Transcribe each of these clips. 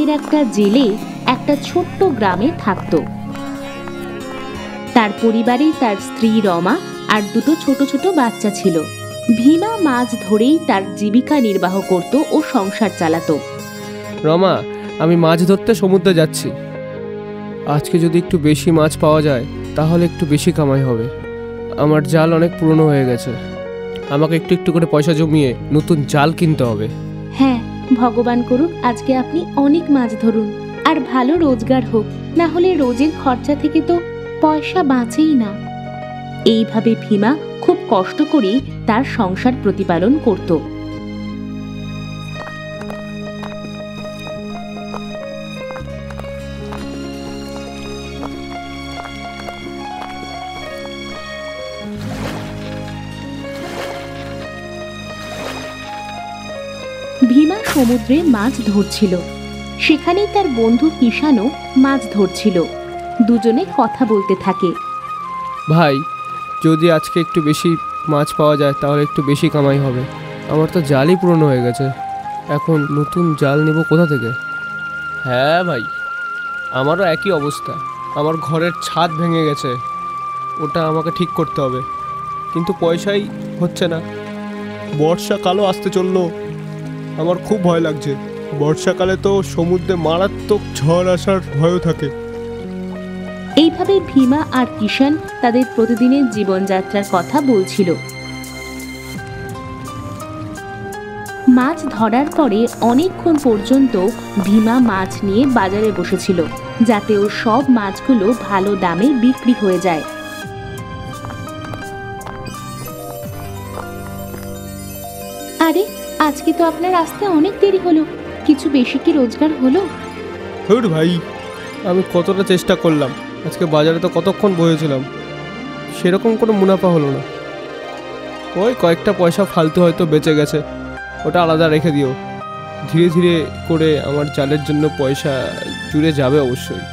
পাশের একটা জেলে একটা ছোট্ট গ্রামে থাকত। তার পরিবারে তার স্ত্রী রমা আর দুটো ছোট ছোট বাচ্চা ছিল। ভীমা মাছ ধরেই তার জীবিকা নির্বাহ করত ও সংসার চালাতো। রমা, আমি মাছ ধরতে সমুদ্রে যাচ্ছি। আজকে যদি একটু বেশি মাছ পাওয়া যায় তাহলে একটু বেশি কামাই হবে। আমার জাল অনেক পুরনো হয়ে গেছে, আমাকে একটু একটু করে পয়সা জমিয়ে নতুন জাল কিনতে হবে। হ্যাঁ, ভগবান করুক আজকে আপনি অনেক মাছ ধরুন আর ভালো রোজগার হোক, না হলে রোজের খরচা থেকে তো পয়সা বাঁচেই না। এইভাবে ভীমা খুব কষ্ট করে তার সংসার প্রতিপালন করত। ভীমা সমুদ্রে মাছ ধরছিল, সেখানেই তার বন্ধু কিষানও মাছ ধরছিল। দুজনে কথা বলতে থাকে। ভাই, যদি আজকে একটু বেশি মাছ পাওয়া যায় তাহলে একটু বেশি কামাই হবে। আমার তো জালই পুরনো হয়ে গেছে, এখন নতুন জাল নেব কোথা থেকে? হ্যাঁ ভাই, আমারও একই অবস্থা। আমার ঘরের ছাদ ভেঙে গেছে, ওটা আমাকে ঠিক করতে হবে, কিন্তু পয়সাই হচ্ছে না। বর্ষাকালও আসতে চললো, আমার খুব ভয় লাগছে। বর্ষাকালে তো সমুদ্রে মারাত্মক ঝড় আসার ভয়ও থাকে। এইভাবে ভীমা আর কিষান তাদের প্রতিদিনের জীবনযাত্রার কথা বলছিল। মাছ ধরার পরে অনেকক্ষণ পর্যন্ত ভীমা মাছ নিয়ে বাজারে বসেছিল, যাতে ওর সব মাছগুলো ভালো দামে বিক্রি হয়ে যায়। আরে, আজকে তো আপনার আসতে অনেক দেরি হলো, কিছু বেশি কি রোজগার হলো? ভাই, আমি কতটা চেষ্টা করলাম, আজকে বাজারে তো কতক্ষণ বসেছিলাম, সেরকম কোনো মুনাফা হলো না। ওই কয়েকটা পয়সা ফালতু হয়তো বেঁচে গেছে, ওটা আলাদা রেখে দিও। ধীরে ধীরে করে আমার চালের জন্য পয়সা জুড়ে যাবে অবশ্যই।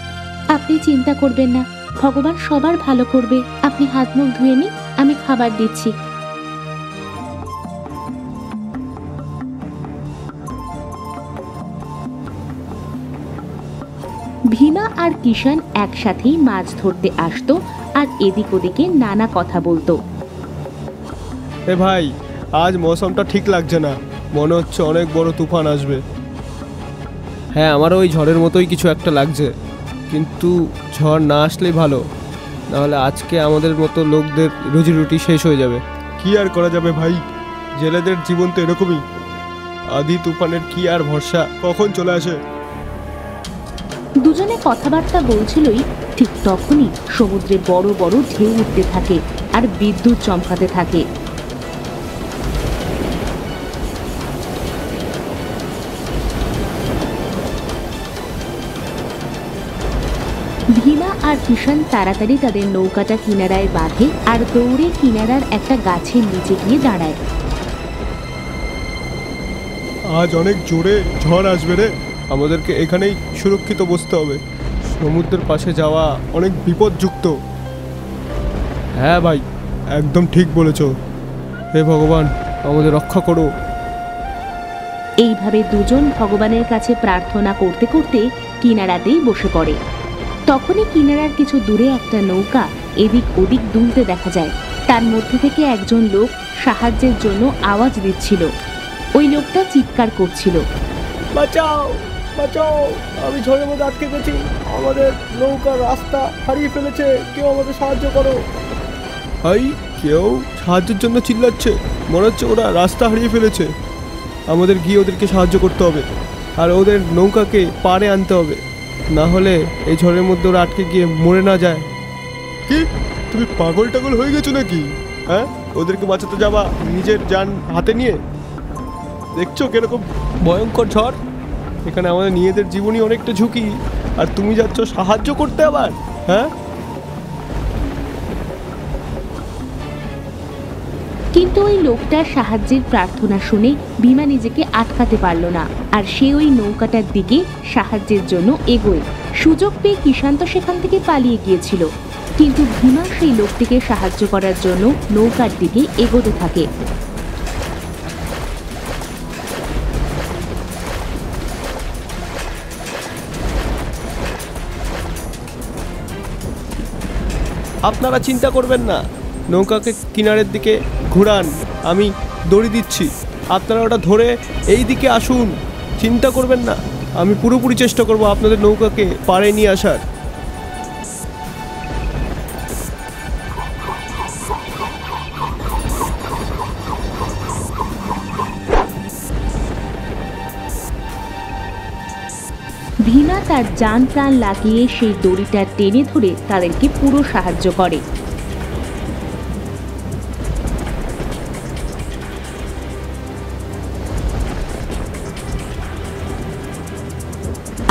আপনি চিন্তা করবেন না, ভগবান সবার ভালো করবে। আপনি হাত মুখ ধুয়ে নিন, আমি খাবার দিচ্ছি। ভীমা আর কিষান একসাথেই মাছ ধরতে আসতো আর এদিক ওদিকে নানা কথা বলতো। এ ভাই, আজ মৌসুমটা ঠিক লাগছে না, মনে হচ্ছে অনেক বড় তুফান আসবে। হ্যাঁ, আমারও ওই ঝড়ের মতোই কিছু একটা লাগছে, কিন্তু ঝড় না আসলেই ভালো, নাহলে আজকে আমাদের মতো লোকদের রুজি রুটি শেষ হয়ে যাবে। কি আর করা যাবে ভাই, জেলেদের জীবন তো এরকমই। আধি তুফানের কি আর ভরসা, কখন চলে আসে। দুজনে কথাবার্তা বলছিলই, ঠিক তখনই সমুদ্রে বড় বড় ঢেউ উঠতে থাকে আর বিদ্যুৎ চমকাতে থাকে। ভীমা আর কিষান তাড়াতাড়ি তাদের নৌকাটা কিনারায় বাঁধে আর দৌড়ে কিনারার একটা গাছের নিচে গিয়ে দাঁড়ায়। আজ অনেক জোরে ঝড় আসবে রে, আমাদেরকে এখানেই সুরক্ষিত বসতে হবে। সমুদ্রের পাশে যাওয়া অনেক বিপদযুক্ত। হ্যাঁ ভাই, একদম ঠিক বলেছ। হে ভগবান, আমাদের রক্ষা করো। এইভাবে দুজন ভগবানের কাছে প্রার্থনা করতে করতে কিনারাতেই বসে পড়ে। তখনই কিনারার কিছু দূরে একটা নৌকা এদিক ওদিক দুলতে দেখা যায়। তার মধ্যে থেকে একজন লোক সাহায্যের জন্য আওয়াজ দিচ্ছিল। ওই লোকটা চিৎকার করছিল, বাঁচাও বাঁচাও, আমি ঝড়ের মধ্যে আটকে গেছি, আমাদের নৌকার রাস্তা হারিয়ে ফেলেছে, কেউ আমাদের সাহায্য করো। ভাই, কেউ সাহায্যের জন্য চিল্লাচ্ছে, মনে হচ্ছে ওরা রাস্তা হারিয়ে ফেলেছে। আমাদের গিয়ে ওদেরকে সাহায্য করতে হবে আর ওদের নৌকাকে পাড়ে আনতে হবে, না হলে এই ঝড়ের মধ্যে ওরা আটকে গিয়ে মরে না যায়। কি, তুমি পাগল টাগল হয়ে গেছো নাকি? হ্যাঁ, ওদেরকে বাঁচাতে যাবা নিজের জান হাতে নিয়ে? দেখছো কিরকম ভয়ঙ্কর ঝড়, এখানে আমাদের নিজেদের জীবনই অনেকটা ঝুঁকি, আর তুমি যাচ্ছ সাহায্য করতে আবার? হ্যাঁ, কিন্তু ওই লোকটার সাহায্যের প্রার্থনা শুনে ভীমা নিজেকে আটকাতে পারল না, আর সে ওই নৌকাটার দিকে সাহায্যের জন্য এগোয়। সুযোগ পেয়ে কিষান তো সেখান থেকে পালিয়ে গিয়েছিল, কিন্তু ভীমা সেই লোকটিকে সাহায্য করার জন্য নৌকার দিকে এগোতে থাকে। আপনারা চিন্তা করবেন না, নৌকাকে কিনারের দিকে ঘোরান, আমি দড়ি দিচ্ছি, আপনারা ওটা ধরে এই দিকে আসুন, চিন্তা করবেন না, আমি পুরোপুরি চেষ্টা করব আপনাদের নৌকাকে পাড়ে নিয়ে আসার। ভীমা তার জান প্রাণ লাগিয়ে সেই দড়িটা টেনে ধরে তাদেরকে পুরো সাহায্য করে।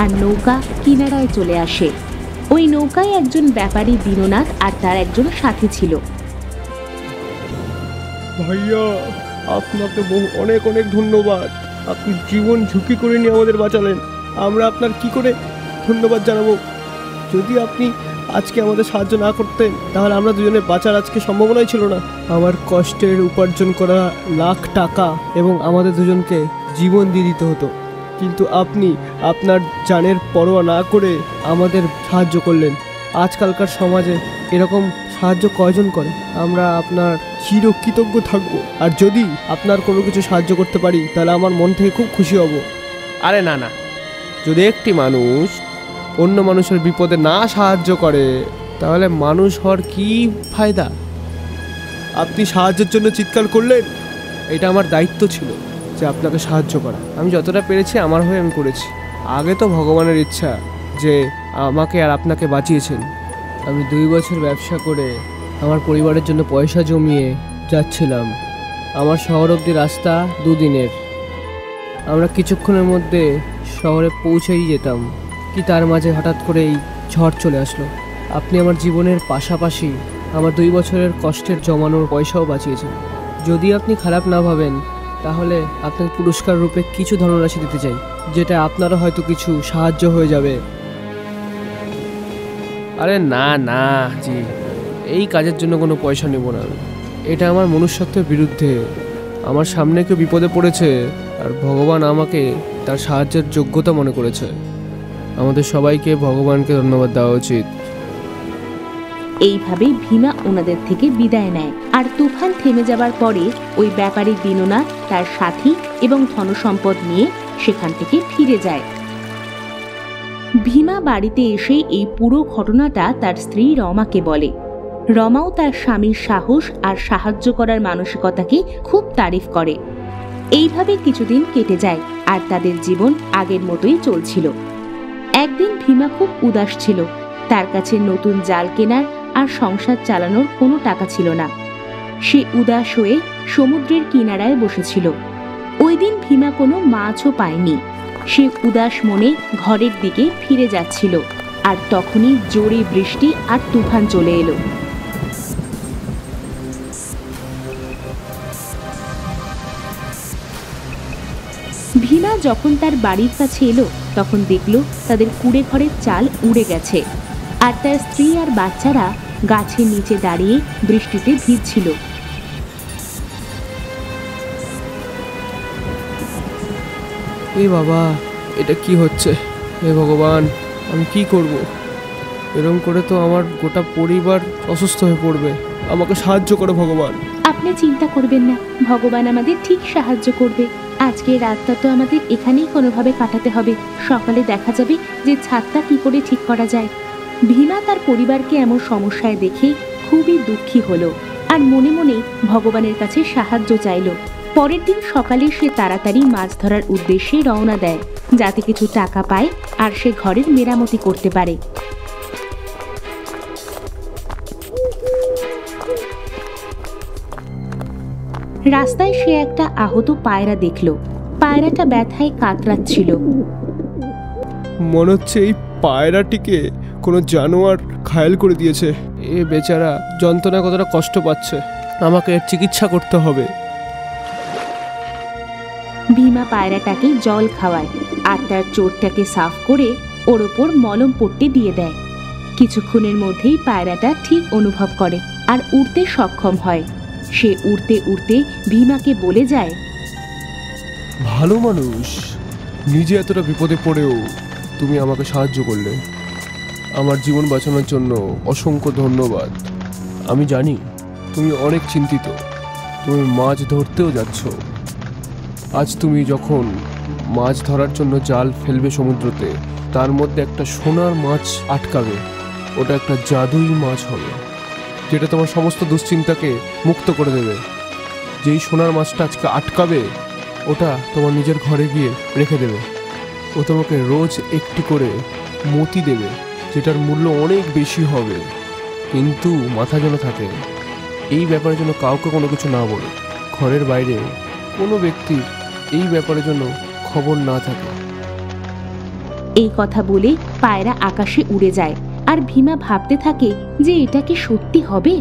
আর নৌকা কিনারায় চলে আসে। ওই নৌকায় একজন ব্যাপারী দীননাথ আর তার একজন সাথী ছিল। ভাইয়া, আপনাকে অনেক অনেক ধন্যবাদ, আপনি জীবন ঝুঁকি করে নিয়ে আমাদের বাঁচালেন। আমরা আপনার কি করে ধন্যবাদ জানাবো? যদি আপনি আজকে আমাদের সাহায্য না করতেন তাহলে আমরা দুজনে বাঁচার আজকে সম্ভাবনাই ছিল না। আমার কষ্টের উপার্জন করা লাখ টাকা এবং আমাদের দুজনকে জীবন দিয়ে দিতে হতো, কিন্তু আপনি আপনার জানের পরোয়া না করে আমাদের সাহায্য করলেন। আজকালকার সমাজে এরকম সাহায্য কয়জন করে? আমরা আপনার চিরকৃতজ্ঞ থাকবো, আর যদি আপনার কোনো কিছু সাহায্য করতে পারি তাহলে আমার মন থেকে খুব খুশি হব। আরে না না, যদি একটি মানুষ অন্য মানুষের বিপদে না সাহায্য করে তাহলে মানুষ হওয়ার কি ফায়দা? আপনি সাহায্যের জন্য চিৎকার করলেন, এটা আমার দায়িত্ব ছিল যে আপনাকে সাহায্য করা। আমি যতটা পেরেছি আমার হয়ে আমি করেছি। আগে তো ভগবানের ইচ্ছা যে আমাকে আর আপনাকে বাঁচিয়েছেন। আমি 2 বছর ব্যবসা করে আমার পরিবারের জন্য পয়সা জমিয়ে যাচ্ছিলাম। আমার শহর অবধি রাস্তা 2 দিনের। আমরা কিছুক্ষণের মধ্যে শহরে পৌঁছেই যেতাম, কি তার মাঝে হঠাৎ করে এই ঝড় চলে আসলো। আপনি আমার জীবনের পাশাপাশি আমার 2 বছরের কষ্টের জমানোর পয়সাও বাঁচিয়েছেন। যদি আপনি খারাপ না ভাবেন তাহলে আপনাকে পুরস্কার রূপে কিছু ধনরাশি দিতে চাই, যেটা আপনারও হয়তো কিছু সাহায্য হয়ে যাবে। আরে না না জি, এই কাজের জন্য কোনো পয়সা নেব না। এটা আমার মনুষ্যত্বের বিরুদ্ধে। আমার সামনে কেউ বিপদে পড়েছে আর ভগবান আমাকে তার সাহায্যের যোগ্যতা মনে করেছে। আমাদের সবাইকে ভগবানকে ধন্যবাদ দেওয়া উচিত। এইভাবে ভীমা ওনাদের থেকে বিদায় নেয়। আর তুফান থেমে যাবার পরে ওই ব্যাপারী দীননাথ তার সাথী এবং ধনসম্পদ নিয়ে সেখান থেকে ফিরে যায়। ভীমা বাড়িতে এসে এই পুরো ঘটনাটা তার স্ত্রী রমাকে বলে। রমাও তার স্বামীর সাহস আর সাহায্য করার মানসিকতাকে খুব তারিফ করে। এইভাবে কিছুদিন কেটে যায় আর তাদের জীবন আগের মতোই চলছিল। একদিন ভীমা খুব উদাস ছিল। তার কাছে নতুন জাল কেনার আর সংসার চালানোর কোনো টাকা ছিল না। সে উদাস হয়ে সমুদ্রের কিনারায় বসেছিল। ওই দিন ভীমা কোনো মাছও পায়নি। সে উদাস মনে ঘরের দিকে ফিরে যাচ্ছিল, আর তখনই জোরে বৃষ্টি আর তুফান চলে এলো। ভীমা যখন তার বাড়ির কাছে এলো তখন দেখল তাদের কুড়ে ঘরের চাল উড়ে গেছে, আর তার স্ত্রী আর বাচ্চারা গাছের নিচে দাঁড়িয়ে বৃষ্টিতে ভিজছিল। এ বাবা, এটা কি হচ্ছে? হে ভগবান, আমি কি করব? এরকম করে তো আমার গোটা পরিবার অসুস্থ হয়ে পড়বে। আমাকে সাহায্য করো ভগবান। আপনি চিন্তা করবেন না, ভগবান আমাদের ঠিক সাহায্য করবে। আজকে রাতটা তো আমাদের এখানেই কোনোভাবে কাটাতে হবে। সকালে দেখা যাবে যে ছাদটা কি করে ঠিক করা যায়। ভীমা তার পরিবারকে এমন সমস্যায় দেখে খুবই দুঃখী হলো আর মনে মনে ভগবানের কাছে সাহায্য চাইল। পরের দিন সকালে সে তাড়াতাড়ি মাছ ধরার উদ্দেশ্যে রওনা দেয়, যাতে কিছু টাকা পায় আর সে ঘরের মেরামতি করতে পারে। রাস্তায় সে একটা আহত পায়রা দেখল। পায়রাটা ব্যথায় কাতরাচ্ছিল। মনে হচ্ছে এই পায়রাটিকে কোনো জানোয়ার ঘায়েল করে দিয়েছে। এ বেচারা যন্ত্রণায় কতটা কষ্ট পাচ্ছে, আমাকে এর চিকিৎসা করতে হবে। ভীমা পায়রাটাকে জল খাওয়ায় আর তার চোটটাকে সাফ করে ওর ওপর মলম পট্টি দিয়ে দেয়। কিছুক্ষণের মধ্যেই পায়রাটা ঠিক অনুভব করে আর উড়তে সক্ষম হয়। সে উড়তে উড়তে ভীমাকে বলে যায়, ভালো মানুষ, নিজে এতটা বিপদে পড়েও তুমি আমাকে সাহায্য করলে। আমার জীবন বাঁচানোর জন্য অসংখ্য ধন্যবাদ। আমি জানি তুমি অনেক চিন্তিত, তুমি মাছ ধরতেও যাচ্ছ। আজ তুমি যখন মাছ ধরার জন্য জাল ফেলবে সমুদ্রতে, তার মধ্যে একটা সোনার মাছ আটকাবে। ওটা একটা জাদুই মাছ হবে, যেটা তোমার সমস্ত দুশ্চিন্তাকে মুক্ত করে দেবে। যেই সোনার মাছটা আজকে আটকাবে, ওটা তোমার নিজের ঘরে গিয়ে রেখে দেবে। ও তোমাকে রোজ একটি করে মতি দেবে, যেটার মূল্য অনেক বেশি হবে। কিন্তু মাথা যেন থাকে, এই ব্যাপারে যেন কাউকে কোনো কিছু না বলে। ঘরের বাইরে কোনো ব্যক্তির এই ব্যাপারের জন্য খবর না থাকে। এই কথা বলে পায়রা আকাশে উড়ে যায়, আর ভীমা ভাবতে থাকে যে এটা কি সত্যি হবে।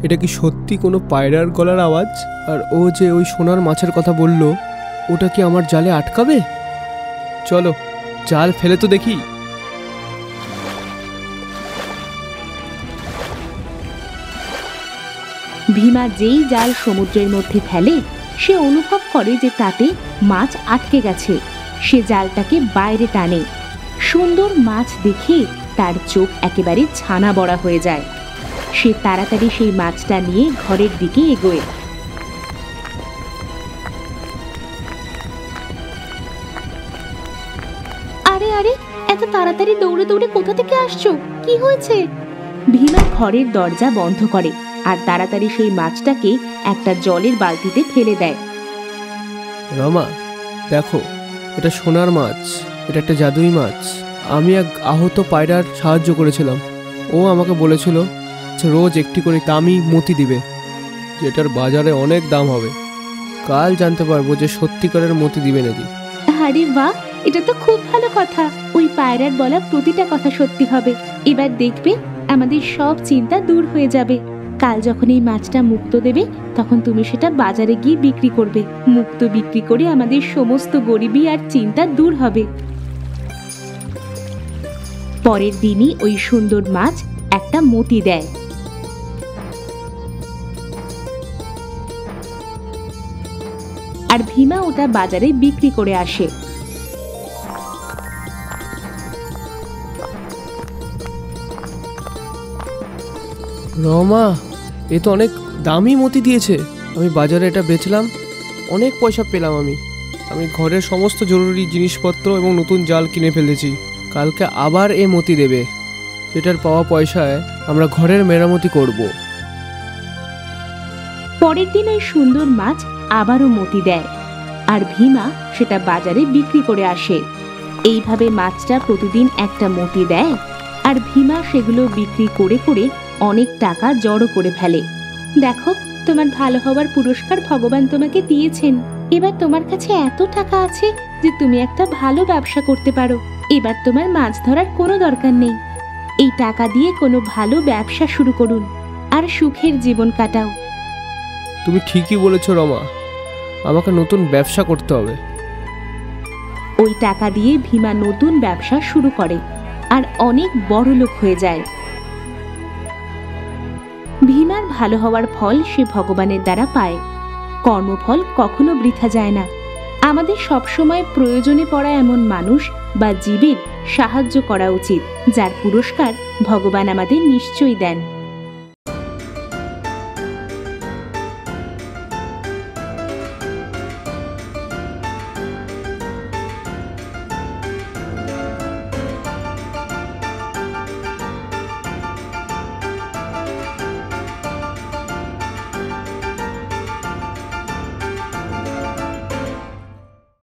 এটা কি সত্যি কোনো পায়রার গলার আওয়াজ? আর ও যে ওই সোনার মাছের কথা বলল, ওটা কি আমার জালে আটকাবে? চলো জাল ফেলে তো দেখি। ভীমা যেই জাল সমুদ্রের মধ্যে ফেলে, সে অনুভব করে যে তাতে মাছ আটকে গেছে। সে জালটাকে বাইরে টানে। সুন্দর মাছ দেখে তার চোখ একেবারে ছানা বড়া হয়ে যায়। সে তাড়াতাড়ি সেই মাছটা নিয়ে ঘরের দিকে এগোয়। আরে আরে, এত তাড়াতাড়ি দৌড়ে দৌড়ে কোথা থেকে আসছো? কি হয়েছে? ভীমা ঘরের দরজা বন্ধ করে আর তাড়াতাড়ি সেই মাছটাকে একটা জলের বালতিতে ফেলে দেয়। রমা, দেখো, এটা সোনার মাছ, এটা একটা জাদুই মাছ। আমি এক আহত পায়রার সাহায্য করেছিলাম। ও আমাকে বলেছিল রোজ একটি করে দামি মতি দিবে, যেটার বাজারে অনেক দাম হবে। কাল জানতে পারবো যে সত্যিকারের মতি দিবে নাকি। আরে বাহ, এটা তো খুব ভালো কথা। ওই পায়রার বলা প্রতিটা কথা সত্যি হবে। এবার দেখবে আমাদের সব চিন্তা দূর হয়ে যাবে। কাল যখন এই মাছটা মুক্ত দেবে, তখন তুমি সেটা বাজারে গিয়ে বিক্রি করবে। মুক্ত বিক্রি করে আমাদের সমস্ত গরিবি আর চিন্তা দূর হবে। পরের দিনই ওই সুন্দর মাছ একটা মতি দেয়। আর ভীমা ওটা বাজারে বিক্রি করে আসে। রমা, এ তো অনেক দামি মতি দিয়েছে। আমি বাজারে এটা বেচলাম, অনেক পয়সা পেলাম। আমি ঘরের সমস্ত জরুরি জিনিসপত্র এবং নতুন জাল কিনে ফেলেছি। কালকে আবার এ মতি দেবে, এটার পাওয়া পয়সায় আমরা ঘরের মেরামতি করব। পরের দিন ওই সুন্দর মাছ আবারও মতি দেয়, আর ভীমা সেটা বাজারে বিক্রি করে আসে। এইভাবে মাছটা প্রতিদিন একটা মতি দেয়, আর ভীমা সেগুলো বিক্রি করে করে অনেক টাকা জড়ো করে ফেলে। দেখো, তোমার ভালো হওয়ার পুরস্কার ভগবান তোমাকে দিয়েছেন। এবার তোমার কাছে এত টাকা আছে যে তুমি একটা ভালো ব্যবসা করতে পারো। এবার তোমার মাছ ধরার কোনো দরকার নেই। এই টাকা দিয়ে কোনো ভালো ব্যবসা শুরু করুন আর সুখের জীবন কাটাও। তুমি ঠিকই বলেছ রমা, আমাকে নতুন ব্যবসা করতে হবে। ওই টাকা দিয়ে ভীমা নতুন ব্যবসা শুরু করে আর অনেক বড় লোক হয়ে যায়। ভীমার ভালো হওয়ার ফল সে ভগবানের দ্বারা পায়। কর্মফল কখনো বৃথা যায় না। আমাদের সবসময় প্রয়োজনে পড়া এমন মানুষ বা জীবের সাহায্য করা উচিত, যার পুরস্কার ভগবান আমাদের নিশ্চয়ই দেন।